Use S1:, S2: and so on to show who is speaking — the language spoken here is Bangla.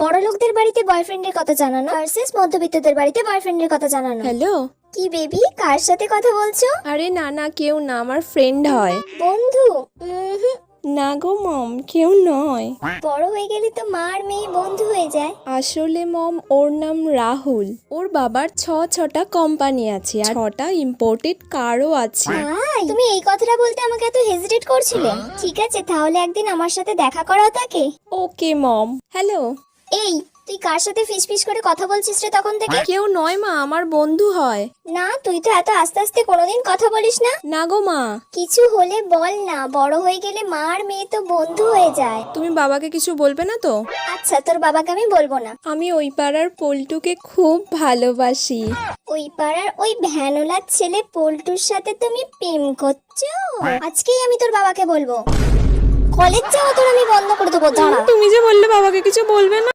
S1: বড় লোকদের বাড়িতে বয়ফ্রেন্ডের কথা জানানো ভার্সেস মধ্যবিত্তদের বাড়িতে বয়ফ্রেন্ডের কথা জানানো।
S2: হ্যালো।
S1: কি বেবি, কার সাথে কথা বলছো?
S2: আরে না না, কেউ না, আমার ফ্রেন্ড হয়।
S1: বন্ধু?
S2: না গো মম, কেউ নয়।
S1: বড় হয়ে গেলে তো মার মেয়ে বন্ধু হয়ে যায়।
S2: আসলে মম, ওর নাম রাহুল। ওর বাবার ছটা কোম্পানি আছে আর 6টা ইম্পোর্টেড কারও আছে।
S1: তাই? তুমি এই কথাটা বলতে আমাকে এত হেজিটেট করছিলে? ঠিক আছে, তাহলে একদিন আমার সাথে দেখা করাও তাকে।
S2: ওকে মম। হ্যালো।
S1: এই, তুই কার সাথে ফিসফিস করে কথা বলছিস রে তখন থেকে?
S2: কেউ নয় মা, আমার বন্ধু হয়।
S1: না, তুই তো এত আস্তে আস্তে কোনোদিন কথা বলিস না।
S2: না গো মা।
S1: কিছু হলে বল না, বড় হয়ে গেলে মার মেয়ে তো বন্ধু হয়ে যায়।
S2: তুমি বাবাকে কিছু বলবে না তো?
S1: আচ্ছা, তোর বাবাকে আমি বলবো না।
S2: আমি ওই পাড়ার পল্টুকে খুব ভালোবাসি।
S1: ওই পাড়ার ওই ভ্যানোলার ছেলে পল্টুর সাথে তুমি প্রেম করছো? আজকেই আমি তোর বাবাকে বলবো। কলেজ যাওয়া তোর আমি বন্ধ করে দেবো, দাঁড়া।
S2: তুমি যে বললে বাবাকে কিছু বলবে না।